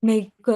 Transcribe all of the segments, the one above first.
मेरे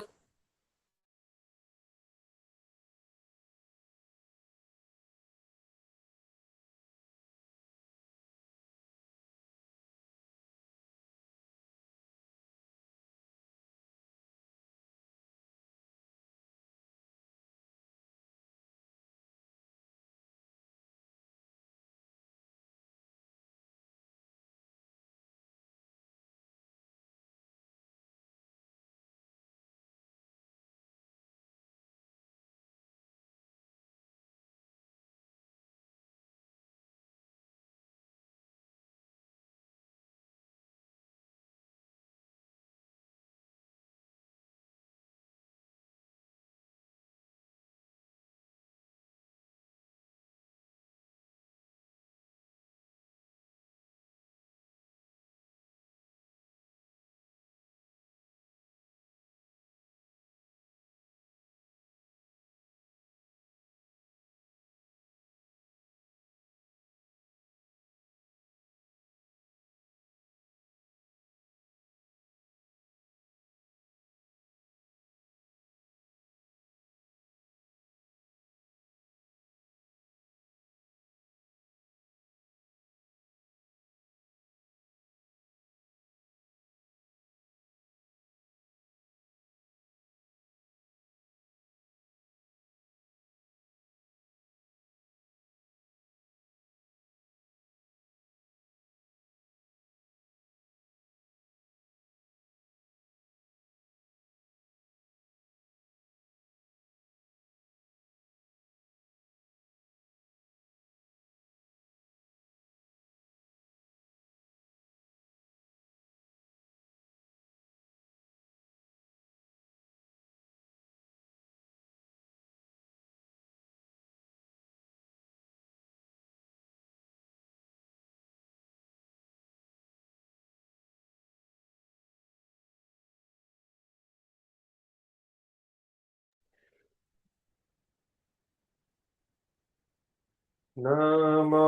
नमो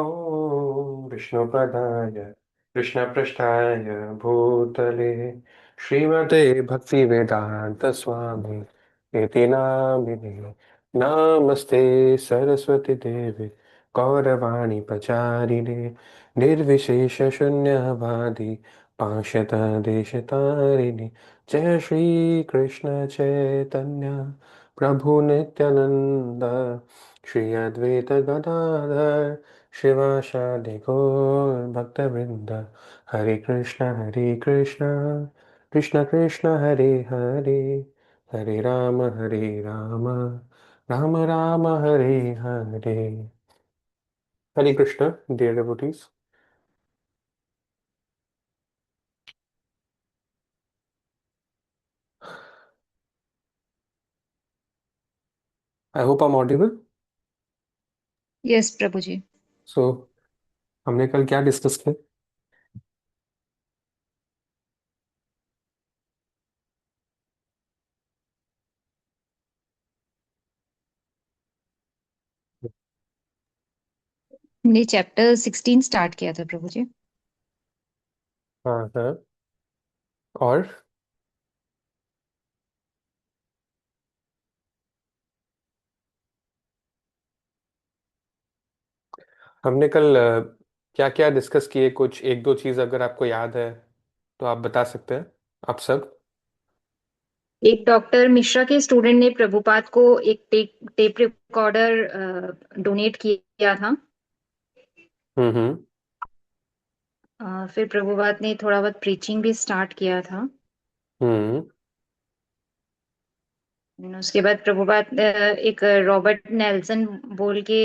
विष्णुपदाय कृष्णपृष्ठाय भूतले श्रीमते भक्तिवेदांत स्वामी इति नामिने। नमस्ते सरस्वती देवे गौरवाणी प्रचारिणे निर्विशेष शून्यवादी पाश्यत देशतारिणे। जय श्री कृष्ण चैतन्य प्रभु नित्यानंद श्री अद्वैत गदाधर शिवासादि गौर भक्तवृंद। Hare Krishna Krishna Krishna Hare Hare, Hare Ram Ram Ram Hare Hare. Hare Krishna dear devotees. I hope I am audible. Yes Prabhu ji. So हमने कल क्या डिस्कस किया? हमने चैप्टर 16 स्टार्ट किया था प्रभु जी। हाँ हाँ। और हमने कल क्या क्या डिस्कस किए, कुछ एक दो चीज अगर आपको याद है तो आप बता सकते हैं, आप सब। एक डॉक्टर मिश्रा के स्टूडेंट ने प्रभुपाद को एक टेप रिकॉर्डर डोनेट किया था। हम्म। फिर प्रभुपाद ने थोड़ा बहुत प्रीचिंग भी स्टार्ट किया था। हम्म। उसके बाद प्रभुपाद एक रॉबर्ट नेल्सन बोल के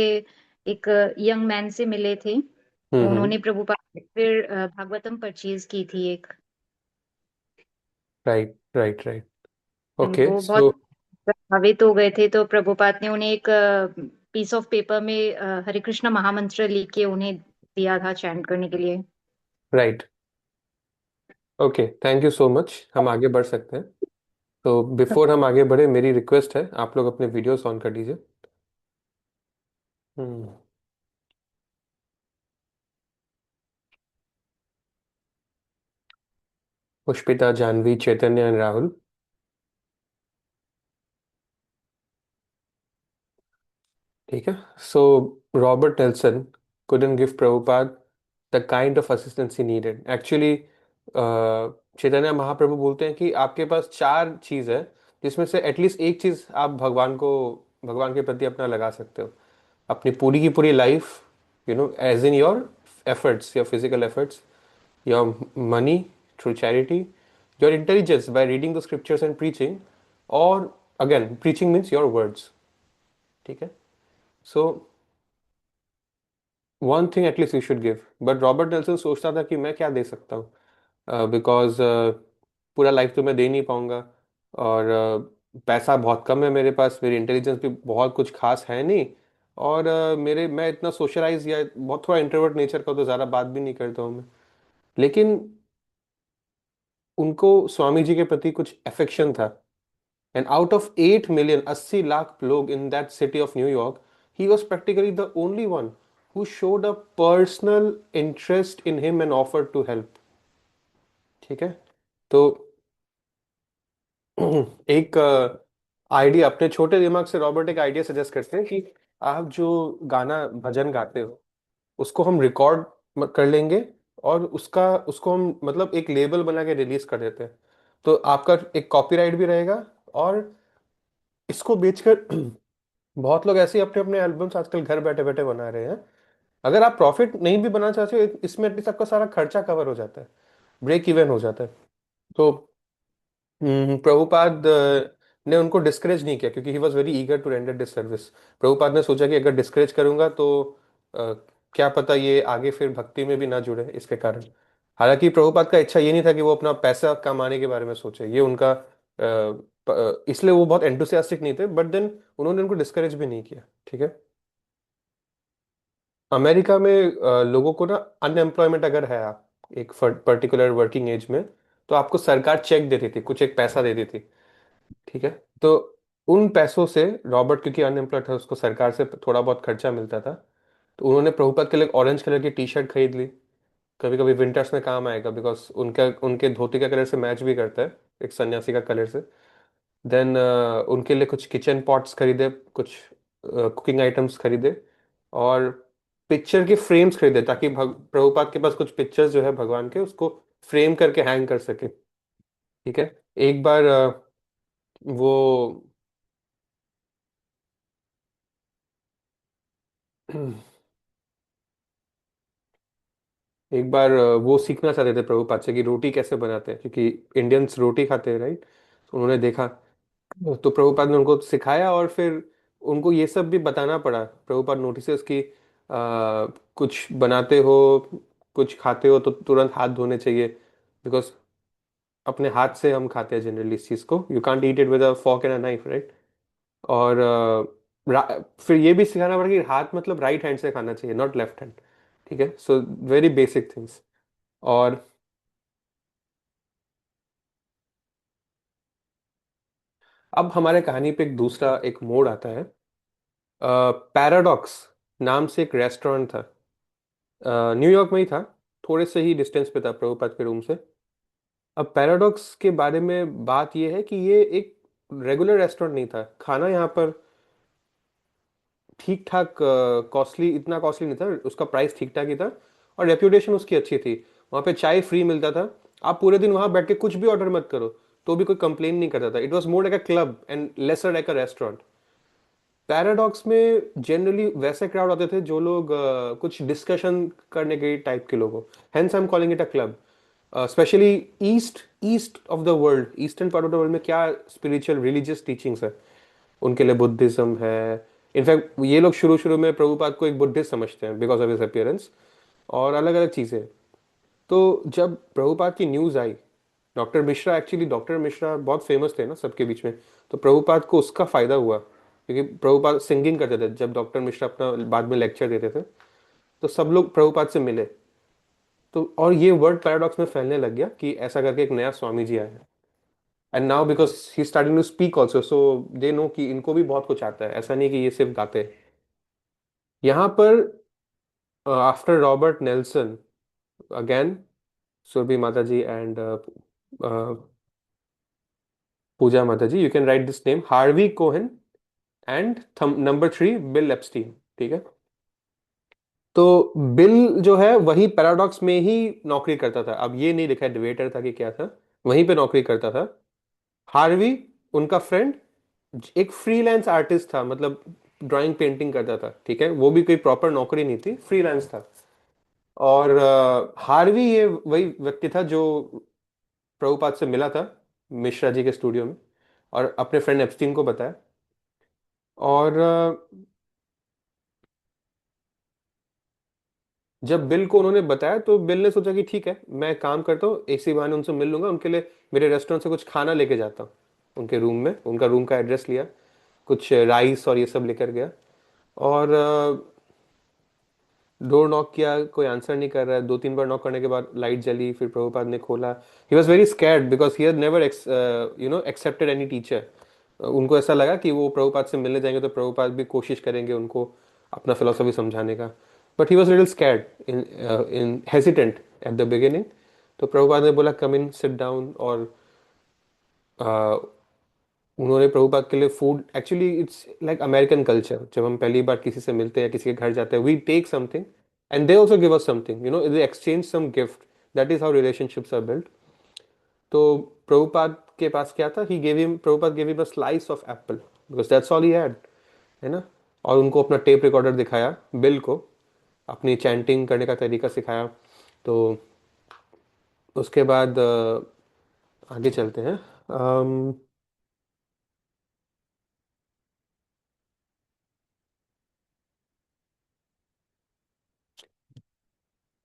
एक यंग मैन से मिले थे। हम्म। उन्होंने प्रभुपाद से फिर भागवतम परचेज की थी एक। Right right right. ओके वो सो। बहुत प्रभावित हो गए थे, तो प्रभुपाद ने उन्हें एक पीस ऑफ पेपर में हरे कृष्ण महामंत्र लिख के उन्हें दिया था चैंट करने के लिए। Right. Okay, thank you so much, हम आगे बढ़ सकते हैं। तो बिफोर हम आगे बढ़े, मेरी रिक्वेस्ट है आप लोग अपने वीडियोस ऑन कर लीजिए। हम्म। पुष्पिता, जानवी, चैतन्य एंड राहुल। ठीक है। So Robert Nelson couldn't give Prabhupada the kind of assistance he needed actually. Chaitanya Mahaprabhu बोलते हैं कि आपके पास चार चीज है जिसमें से एटलीस्ट एक चीज आप भगवान के प्रति अपना लगा सकते हो। अपनी पूरी की पूरी life, as in your efforts, your physical efforts, your money through charity, your intelligence by reading the scriptures and preaching, और again preaching means your words. ठीक है। So one thing at least you should give. But Robert Nelson सोचता था कि मैं क्या दे सकता हूँ, बिकॉज पूरा लाइफ तो मैं दे नहीं पाऊंगा, और पैसा बहुत कम है मेरे पास, मेरी इंटेलिजेंस भी बहुत कुछ खास है नहीं, और मैं इतना सोशलाइज या बहुत थोड़ा इंट्रोवर्ट नेचर का, तो ज़्यादा बात भी नहीं करता हूँ मैं। लेकिन उनको स्वामी जी के प्रति कुछ अफेक्शन था। And out of 8 million, 80 lakh लोग in that city of New York, he was practically the only one who showed a personal interest in him and offered to help। ठीक है। तो एक आइडिया, अपने छोटे दिमाग से रॉबर्ट एक आइडिया सजेस्ट करते हैं कि आप जो गाना भजन गाते हो उसको हम रिकॉर्ड कर लेंगे, और उसका उसको हम मतलब एक लेबल बना के रिलीज कर देते हैं। तो आपका एक कॉपीराइट भी रहेगा, और इसको बेचकर बहुत लोग ऐसे ही अपने अपने एल्बम्स आजकल घर बैठे बैठे बना रहे हैं। अगर आप प्रॉफिट नहीं भी बना चाहते हो, इसमें एटलीस्ट आपका सारा खर्चा कवर हो जाता है, ब्रेक इवन हो जाता है। तो प्रभुपाद ने उनको डिस्करेज नहीं किया, क्योंकि he was very eager to render this service. Prabhupada ने सोचा कि अगर डिस्करेज करूंगा तो अ, क्या पता ये आगे फिर भक्ति में भी ना जुड़े इसके कारण। हालांकि प्रभुपाद का इच्छा ये नहीं था कि वो अपना पैसा कमाने के बारे में सोचे, ये उनका इसलिए वो बहुत एंथुसियास्टिक नहीं थे, बट देन उन्होंने उनको डिस्करेज भी नहीं किया। ठीक है। अमेरिका में लोगों को ना, अनएम्प्लॉयमेंट अगर है आप एक पर्टिकुलर वर्किंग एज में, तो आपको सरकार चेक देती थी, कुछ एक पैसा देती थी। ठीक है। तो उन पैसों से रॉबर्ट, क्योंकि अनएम्प्लॉयड था, उसको सरकार से थोड़ा बहुत खर्चा मिलता था, तो उन्होंने प्रभुपाद के लिए ऑरेंज कलर की टी शर्ट खरीद ली। कभी कभी विंटर्स में काम आएगा, बिकॉज उनका उनके धोती का कलर से मैच भी करता है, एक सन्यासी का कलर से। देन उनके लिए कुछ किचन पॉट्स खरीदे, कुछ कुकिंग आइटम्स खरीदे, और पिक्चर के फ्रेम्स खरीदे, ताकि प्रभुपाद के पास कुछ पिक्चर्स जो है भगवान के, उसको फ्रेम करके हैंग कर सके। ठीक है। एक बार वो एक बार वो सीखना चाहते थे प्रभुपाद से कि रोटी कैसे बनाते हैं, क्योंकि इंडियंस रोटी खाते हैं, राइट। तो उन्होंने देखा, तो प्रभुपाद ने उनको सिखाया, और फिर उनको ये सब भी बताना पड़ा। प्रभुपाद नोटिस कि कुछ बनाते हो, कुछ खाते हो, तो तुरंत हाथ धोने चाहिए, बिकॉज अपने हाथ से हम खाते हैं जनरली इस चीज को, you can't eat it with a fork and a knife, right. और फिर ये भी सिखाना पड़ा कि हाथ मतलब राइट हैंड से खाना चाहिए, नॉट लेफ्ट हैंड। ठीक है। So very basic things. और अब हमारे कहानी पे एक दूसरा एक मोड़ आता है। पैराडॉक्स नाम से एक रेस्टोरेंट था, न्यूयॉर्क में ही था, थोड़े से ही डिस्टेंस पे था प्रभुपाद के रूम से। अब पैराडॉक्स के बारे में बात यह है कि ये एक रेगुलर रेस्टोरेंट नहीं था, खाना यहाँ पर ठीक ठाक, कॉस्टली, इतना कॉस्टली नहीं था, उसका प्राइस ठीक ठाक ही था, और रेप्यूटेशन उसकी अच्छी थी। वहाँ पे चाय फ्री मिलता था, आप पूरे दिन वहाँ बैठ के कुछ भी ऑर्डर मत करो तो भी कोई कंप्लेन नहीं करता था। It was more like a club and lesser like a restaurant. Paradox में जनरली वैसे क्राउड आते थे जो लोग कुछ डिस्कशन करने के टाइप के लोग हो, hence I am calling it a club. Specially east east of the world, eastern part of the world में क्या स्पिरिचुअल रिलीजियस टीचिंग्स है, उनके लिए बुद्धिज्म है। इनफैक्ट ये लोग शुरू शुरू में प्रभुपाद को एक बुद्धिस्ट समझते हैं बिकॉज ऑफ हिज अपीयरेंस, और अलग अलग चीज़ें। तो जब प्रभुपाद की न्यूज़ आई, doctor Mishra, actually doctor Mishra बहुत फेमस थे ना सबके बीच में, तो प्रभुपाद को उसका फायदा हुआ, क्योंकि प्रभुपाद सिंगिंग करते थे जब डॉक्टर मिश्रा अपना बाद में लेक्चर देते थे, तो सब लोग प्रभुपाद से मिले। तो और ये वर्ड पैराडॉक्स में फैलने लग गया कि ऐसा करके एक नया स्वामी जी आए हैं। And now because he starting to speak also, so they know कि इनको भी बहुत कुछ आता है, ऐसा नहीं कि ये सिर्फ गाते हैं। यहाँ पर after Robert Nelson, again Surabhi माता जी एंड पूजा माता ji, you can write this name, Harvey Cohen and number 3 Bill Epstein. ठीक है। तो बिल जो है वही पैराडॉक्स में ही नौकरी करता था। अब ये नहीं लिखा है डिवेटर था कि क्या था, वहीं पे नौकरी करता था। हार्वी, उनका फ्रेंड, एक फ्रीलांस आर्टिस्ट था, मतलब ड्राइंग पेंटिंग करता था। ठीक है, वो भी कोई प्रॉपर नौकरी नहीं थी, फ्रीलांस था। और हार्वी ये वही व्यक्ति था जो प्रभुपाद से मिला था मिश्रा जी के स्टूडियो में, और अपने फ्रेंड एप्स्टीन को बताया। और जब बिल को उन्होंने बताया तो बिल ने सोचा कि ठीक है, मैं काम करता हूँ, इसी बहाने उनसे मिल लूंगा, उनके लिए मेरे रेस्टोरेंट से कुछ खाना लेके जाता हूँ उनके रूम में। उनका रूम का एड्रेस लिया, कुछ राइस और ये सब लेकर गया। और डोर नॉक किया, कोई आंसर नहीं कर रहा है। 2-3 बार नॉक करने के बाद लाइट जली, फिर प्रभुपाद ने खोला। ही was very scared because he had never accepted any teacher. उनको ऐसा लगा कि वो प्रभुपाद से मिलने जाएंगे तो प्रभुपाद भी कोशिश करेंगे उनको अपना फिलोसफी समझाने का। But he was little scared, in hesitant at the beginning. तो प्रभुपाद ने बोला कम इन, सिट डाउन। और उन्होंने प्रभुपाद के लिए food, actually it's like American culture, जब हम पहली बार किसी से मिलते हैं, किसी के घर जाते हैं, we take something and they also give us something, they exchange some gift. That is how relationships are built. तो प्रभुपाद के पास क्या था, he gave him Prabhupada gave him a slice of apple because that's all he had, है ना। और उनको अपना टेप रिकॉर्डर दिखाया बिल को, अपनी चैंटिंग करने का तरीका सिखाया। तो उसके बाद आगे चलते हैं। अम,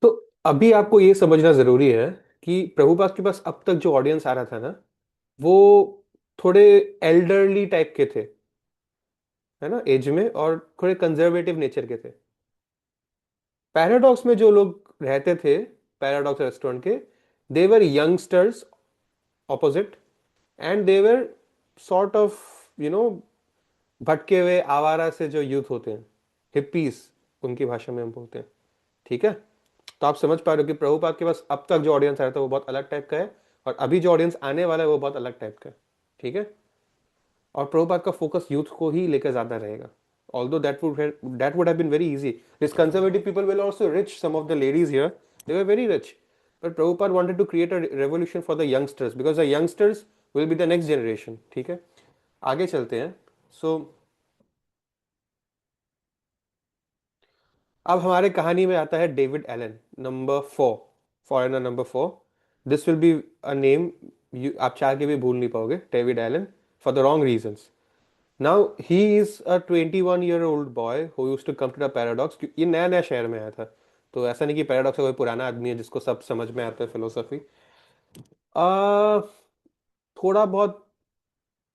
तो अभी आपको ये समझना जरूरी है कि प्रभुपाद के पास अब तक जो ऑडियंस आ रहा था ना, वो थोड़े एल्डरली टाइप के थे, है ना, एज में, और थोड़े कंजर्वेटिव नेचर के थे। पैराडॉक्स में जो लोग रहते थे, पैराडॉक्स रेस्टोरेंट के, they were youngsters opposite, and they were sort of, you know भटके हुए आवारा से जो यूथ होते हैं, हिप्पीज उनकी भाषा में हम बोलते हैं। ठीक है। तो आप समझ पा रहे हो कि प्रभुपाद के पास अब तक जो ऑडियंस आया था वो बहुत अलग टाइप का है, और अभी जो ऑडियंस आने वाला है वो बहुत अलग टाइप का है। ठीक है। और प्रभुपाद का फोकस यूथ को ही लेकर ज्यादा रहेगा। Although that would have been very easy. These conservative people were also rich. Some of the ladies here, they were very rich. But Prabhupada wanted to create a revolution for the youngsters because the youngsters will be the next generation. ठीक है। आगे चलते हैं। So अब हमारे कहानी में आता है David Allen, number 4, foreigner number 4। This will be a name आप चाह के भी भूल नहीं पाओगे, David Allen, for the wrong reasons. Now he is a 21-year-old boy who used to come to the paradox. ये नया नया शहर में आया था, तो ऐसा नहीं कि पैराडॉक्स का कोई पुराना आदमी है जिसको सब समझ में आता है फिलोसफी। आ, थोड़ा बहुत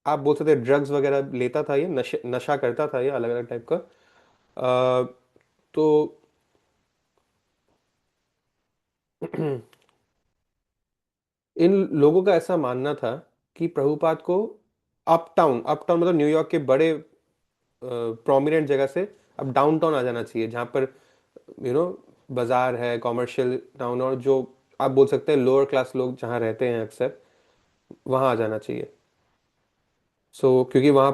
आप बोल सकते हैं ड्रग्स वगैरह लेता था ये, नशा करता था ये, अलग अलग टाइप का। आ, तो इन लोगों का ऐसा मानना था कि प्रभुपाद को अपटाउन, अपटाउन मतलब न्यूयॉर्क के बड़े प्रोमिनेंट जगह से अब डाउनटाउन आ जाना चाहिए, जहाँ पर यू नो बाजार है, कॉमर्शियल टाउन, और जो आप बोल सकते हैं लोअर क्लास लोग जहाँ रहते हैं अक्सर, वहाँ आ जाना चाहिए। क्योंकि वहाँ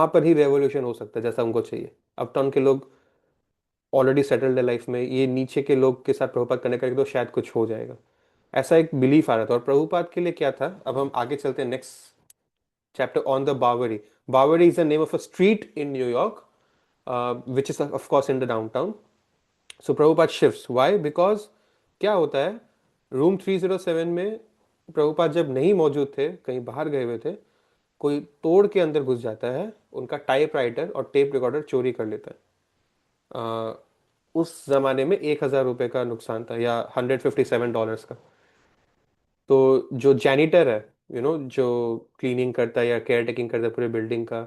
पर ही रेवोल्यूशन हो सकता है जैसा उनको चाहिए। अपटाउन के लोग ऑलरेडी सेटल्ड है लाइफ में, ये नीचे के लोग के साथ प्रभुपाद कनेक्ट करके तो शायद कुछ हो जाएगा, ऐसा एक बिलीफ आ रहा था। और प्रभुपाद के लिए क्या था, अब हम आगे चलते हैं next chapter on the Bowery. Bowery is the name of a street in New York, which is of course in the downtown. So Prabhupada shifts. Why? Because क्या होता है, रूम 307 में प्रभुपाद जब नहीं मौजूद थे, कहीं बाहर गए हुए थे, कोई तोड़ के अंदर घुस जाता है, उनका टाइप राइटर और टेप रिकॉर्डर चोरी कर लेता है। अ, उस जमाने में $1,000 का नुकसान था, या $157 का। तो जो जैनिटर है, जो क्लीनिंग करता है या केयर टेकिंग करता है पूरे बिल्डिंग का,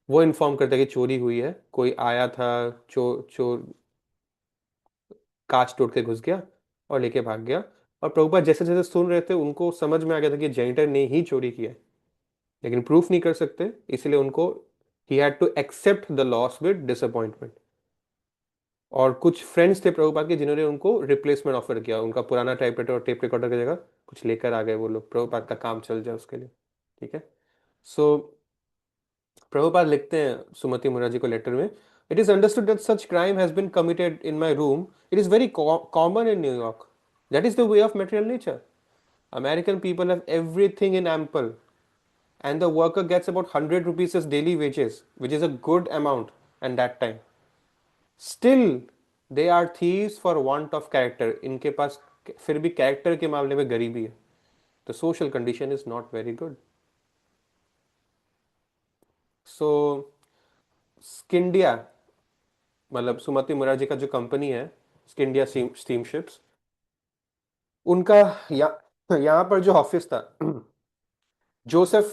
वो इन्फॉर्म करता है कि चोरी हुई है, कोई आया था, चोर चोर कांच तोड़ के घुस गया और लेके भाग गया। और प्रभुपाद जैसे जैसे सुन रहे थे उनको समझ में आ गया था कि जेनिटर ने ही चोरी किया है, लेकिन प्रूफ नहीं कर सकते, इसलिए उनको he had to accept the loss with disappointment. और कुछ फ्रेंड्स थे प्रभुपाद के जिन्होंने उनको रिप्लेसमेंट ऑफर किया, उनका पुराना टाइपराइटर और टेप रिकॉर्डर की जगह कुछ लेकर आ गए वो लोग, प्रभुपाद का काम चल जाए उसके लिए। ठीक है। सो प्रभुपाद लिखते हैं सुमति मुखर्जी को लेटर में, it is understood that such crime has been committed in my room, it is very common in New York, that is the way of material nature. American people have everything in ample, and the worker gets about 100 rupees as daily wages, which is a good amount at that time. Still, they are thieves for want of character. इनके पास फिर भी character के मामले में गरीबी है. The social condition is not very good. So, स्किंडिया, मतलब सुमति मुरारजी का जो कंपनी है, स्किंडिया स्टीमशिप्स, उनका यहाँ पर जो ऑफिस था, जोसेफ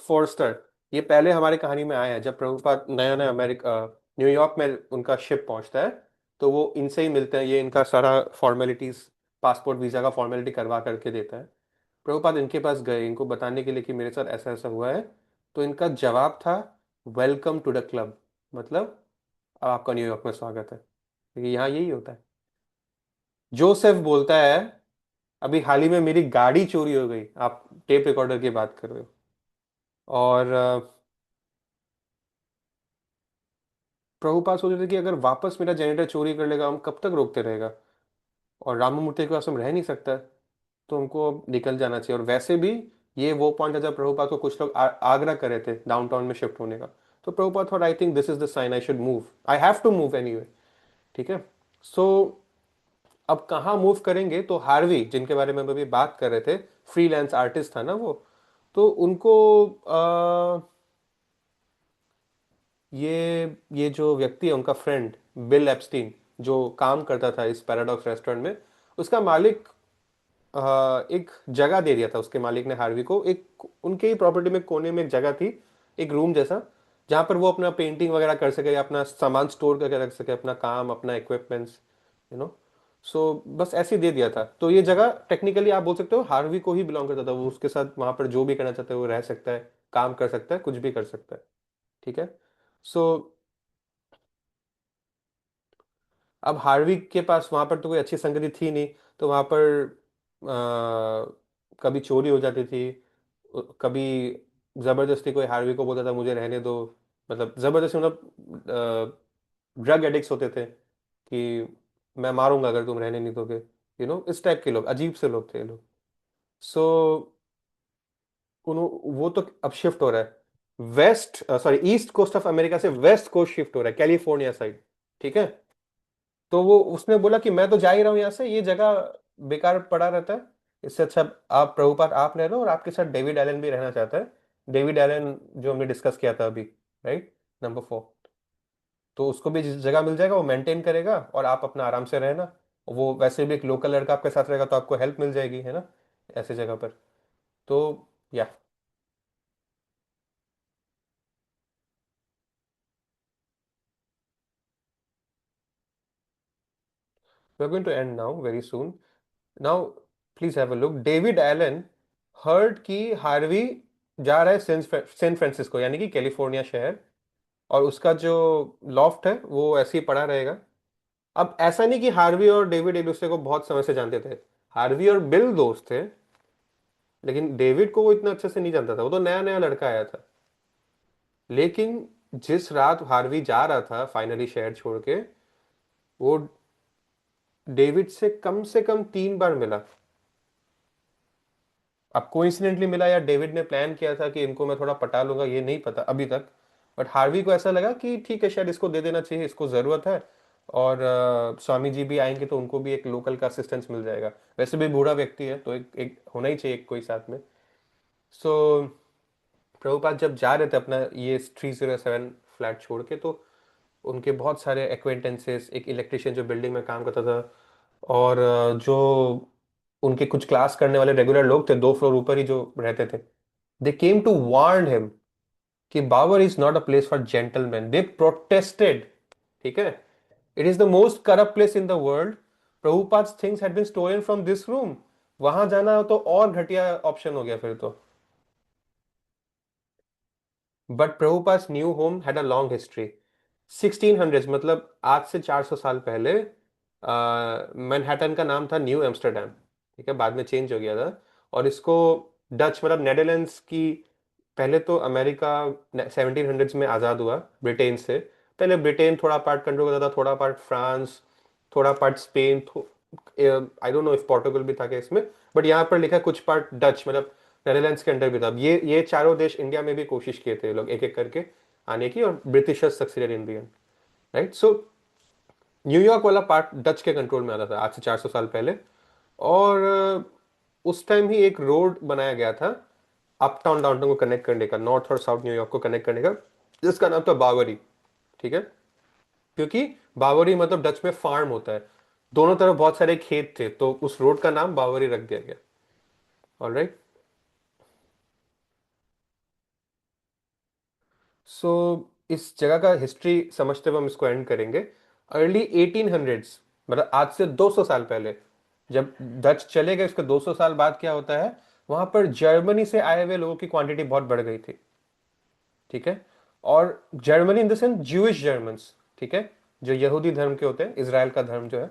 फोर्स्टर, ये पहले हमारी कहानी में आया है. जब प्रभुपाद नया नया अमेरिका न्यूयॉर्क में उनका शिप पहुंचता है, तो वो इनसे ही मिलते हैं. ये इनका सारा फॉर्मेलिटीज, पासपोर्ट वीजा का फॉर्मेलिटी करवा करके देता है. प्रभुपाद इनके पास गए इनको बताने के लिए कि मेरे साथ ऐसा ऐसा हुआ है. तो इनका जवाब था, वेलकम टू द क्लब. मतलब अब आपका न्यूयॉर्क में स्वागत है. क्योंकि यहाँ यही होता है. जोसेफ बोलता है, अभी हाल ही में मेरी गाड़ी चोरी हो गई, आप टेप रिकॉर्डर की बात कर रहे हो, और प्रभुपाद सोच रहे थे कि अगर वापस मेरा जनरेटर चोरी कर लेगा, हम कब तक रोकते रहेगा, और राममूर्ति के पास हम रह नहीं सकता है, तो हमको अब निकल जाना चाहिए. और वैसे भी ये वो पॉइंट है जब प्रभुपाद को कुछ लोग आग्रह कर रहे थे डाउनटाउन में शिफ्ट होने का. तो Prabhupada thought, I think this is the sign, I should move, I have to move anyway. ठीक है. सो अब कहाँ मूव करेंगे, तो हार्वी, जिनके बारे में हम अभी बात कर रहे थे, फ्रीलांस आर्टिस्ट था ना वो, तो उनको ये जो व्यक्ति है उनका फ्रेंड बिल एप्स्टीन, जो काम करता था इस पैराडॉक्स रेस्टोरेंट में, उसका मालिक एक जगह दे दिया था. उसके मालिक ने हार्वी को एक, उनके ही प्रॉपर्टी में कोने में एक जगह थी, एक रूम जैसा, जहाँ पर वो अपना पेंटिंग वगैरह कर सके, अपना सामान स्टोर करके रख सके, अपना काम, अपना इक्विपमेंट्स, यू नो. सो बस ऐसे ही दे दिया था. तो ये जगह टेक्निकली आप बोल सकते हो हार्वी को ही बिलोंग करता था. वो उसके साथ वहां पर जो भी करना चाहता है वो रह सकता है, काम कर सकता है, कुछ भी कर सकता है. ठीक है. सो अब हार्वी के पास वहां पर तो कोई अच्छी संगति थी नहीं, तो वहां पर कभी चोरी हो जाती थी, कभी जबरदस्ती कोई हार्वी को बोलता था मुझे रहने दो, मतलब जबरदस्ती, मतलब ड्रग एडिक्ट्स होते थे कि मैं मारूंगा अगर तुम रहने नहीं दोगे, इस टाइप के लोग, अजीब से लोग थे ये लोग. सो वो तो अब शिफ्ट हो रहा है west, sorry east coast of America से वेस्ट कोस्ट शिफ्ट हो रहा है, कैलिफोर्निया साइड. ठीक है. तो वो उसने बोला कि मैं तो जा ही रहा हूँ यहाँ से, ये जगह बेकार पड़ा रहता है, इससे अच्छा आप प्रभुपाद आप रह लो, और आपके साथ डेविड एलन भी रहना चाहता है. डेविड एलन जो हमने डिस्कस किया था अभी, राइट, नंबर 4. तो उसको भी जिस जगह मिल जाएगा वो मेंटेन करेगा, और आप अपना आराम से रहना. वो वैसे भी एक लोकल लड़का आपके साथ रहेगा, तो आपको हेल्प मिल जाएगी, है ना, ऐसे जगह पर. तो या we are going to end now very soon. Now please have a look. David Allen heard कि हार्वी जा रहा है सैन फ्रांसिस्को, यानी कि कैलिफोर्निया शहर, और उसका जो लॉफ्ट है वो ऐसे ही पड़ा रहेगा. अब ऐसा नहीं कि हार्वी और डेविड एक दूसरे को बहुत समय से जानते थे. हार्वी और बिल दोस्त थे, लेकिन डेविड को वो इतना अच्छे से नहीं जानता था, वो तो नया नया लड़का आया था. लेकिन जिस रात हार्वी जा रहा था फाइनली शहर छोड़ के, वो डेविड से कम 3 बार मिला. अब कोइंसिडेंटली मिला या डेविड ने प्लान किया था कि इनको मैं थोड़ा पटा लूंगा, ये नहीं पता अभी तक. बट हार्वी को ऐसा लगा कि ठीक है, शायद इसको दे देना चाहिए, इसको ज़रूरत है. और स्वामी जी भी आएंगे तो उनको भी एक लोकल का असिस्टेंस मिल जाएगा. वैसे भी बूढ़ा व्यक्ति है, तो एक होना ही चाहिए कोई साथ में. सो प्रभुपाद जब जा रहे थे अपना ये 307 फ्लैट छोड़ के, तो उनके बहुत सारे एक्वेंटेंसेस, एक इलेक्ट्रिशियन जो बिल्डिंग में काम करता था, और जो उनके कुछ क्लास करने वाले रेगुलर लोग थे 2 फ्लोर ऊपर ही जो रहते थे, they came to warn him कि Bowery is not a place for gentleman. They protested. ठीक है. It is the most corrupt place in the world. Prabhupada things had been stolen from this room. वहां जाना तो और घटिया ऑप्शन हो गया फिर तो. But Prabhupada new home had a long history. 1600 मतलब आज से 400 साल पहले मैनहट्टन का नाम था न्यू एम्स्टर्डम. ठीक है, बाद में चेंज हो गया था. और इसको डच, मतलब नेदरलैंड्स की पहले तो अमेरिका 1700s में आज़ाद हुआ ब्रिटेन से। पहले ब्रिटेन थोड़ा पार्ट कंट्रोल करता था, थोड़ा पार्ट फ्रांस, थोड़ा part Spain, I don't know if Portugal भी था क्या इसमें, बट यहाँ पर लिखा है कुछ पार्ट डच, मतलब नेदरलैंड्स के अंडर भी था। ये चारों देश इंडिया में भी कोशिश किए थे लोग एक एक करके आने की, और Britishers succeeded in the end, right. So New York वाला पार्ट डच के कंट्रोल में आता था आज से 400 साल पहले। और उस टाइम ही एक रोड बनाया गया था अपटाउन डाउनटाउन को कनेक्ट करने का, नॉर्थ और साउथ न्यूयॉर्क को कनेक्ट करने का, जिसका नाम था बावरी। ठीक है, क्योंकि बावरी मतलब डच में फार्म होता है, दोनों तरफ बहुत सारे खेत थे, तो उस रोड का नाम बावरी रख दिया गया। ऑलराइट। सो इस जगह का हिस्ट्री समझते हुए हम इसको एंड करेंगे। अर्ली 1800s, मतलब आज से 200 साल पहले जब डच चले गए, उसके 200 साल बाद क्या होता है, वहां पर जर्मनी से आए हुए लोगों की क्वांटिटी बहुत बढ़ गई थी। ठीक है, और Germany in the sense Jewish Germans, ठीक है, जो यहूदी धर्म के होते हैं, इसराइल का धर्म जो है,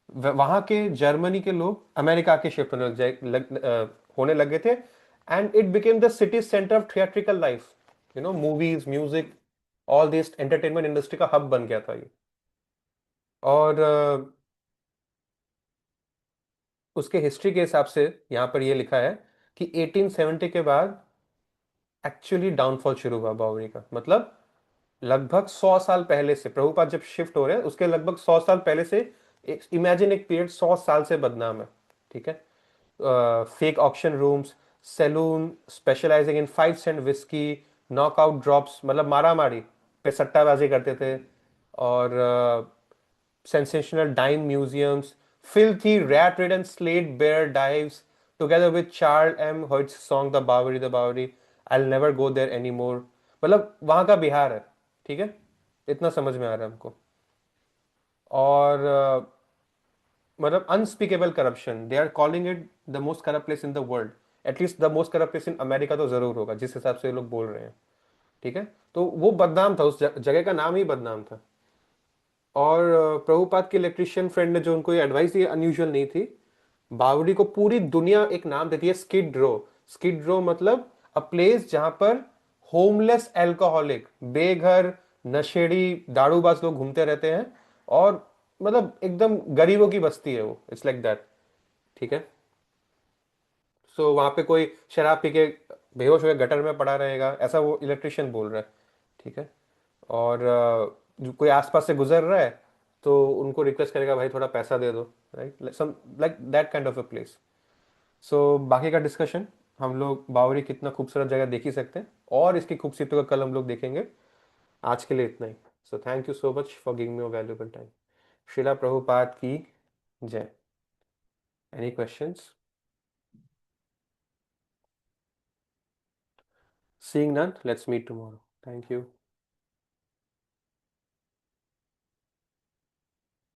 वहां के जर्मनी के लोग अमेरिका के शिफ्ट होने लग गए थे। And it became the city centre of theatrical life, movies, music, all this entertainment industry का हब बन गया था ये। और उसके हिस्ट्री के हिसाब से यहाँ पर ये लिखा है कि 1870 के बाद एक्चुअली डाउनफॉल शुरू हुआ बावरी का। मतलब लगभग 100 साल पहले से, प्रभुपाद जब शिफ्ट हो रहे हैं उसके लगभग 100 साल पहले से, एक इमेजिन एक पीरियड 100 साल से बदनाम है। ठीक है, fake auction rooms, saloon specializing in 5 cent whisky, knockout drops, मतलब मारा मारी पे सट्टाबाजी करते थे, और sensational dime museums, filthy rat-ridden slate bear dives, together with Charles M. Hoyt's song The Bowery, The Bowery, I'll never go there anymore। मतलब वहां का बिहार है। ठीक है, इतना समझ में आ रहा है हमको। और मतलब unspeakable corruption, they are calling it the most corrupt place in the world. At least the most corrupt place in America तो जरूर होगा, जिस हिसाब से ये लोग बोल रहे हैं। ठीक है, तो वो बदनाम था, उस जगह का नाम ही बदनाम था। और प्रभुपाद के इलेक्ट्रिशियन फ्रेंड ने जो उनको ये एडवाइस दी, अनयूजुअल नहीं थी। बावड़ी को पूरी दुनिया एक नाम देती है, स्किड रो। स्किड रो मतलब अ प्लेस जहां पर होमलेस एल्कोहलिक, बेघर, नशेड़ी, दारूबाज लोग घूमते रहते हैं, और मतलब एकदम गरीबों की बस्ती है वो, इट्स लाइक दैट। ठीक है, सो वहां पे कोई शराब पी के बेहोश होकर गटर में पड़ा रहेगा, ऐसा वो इलेक्ट्रिशियन बोल रहा है। ठीक है, और जो कोई आसपास से गुजर रहा है तो उनको रिक्वेस्ट करेगा, भाई थोड़ा पैसा दे दो, right, some like that kind of a place. So बाकी का डिस्कशन हम लोग बावरी कितना खूबसूरत जगह देख ही सकते हैं, और इसकी खूबसूरती का कल हम लोग देखेंगे। आज के लिए इतना ही। So thank you so much for giving me your valuable time. Srila Prabhupada की जय। Any questions? Seeing none, let's meet tomorrow. Thank you.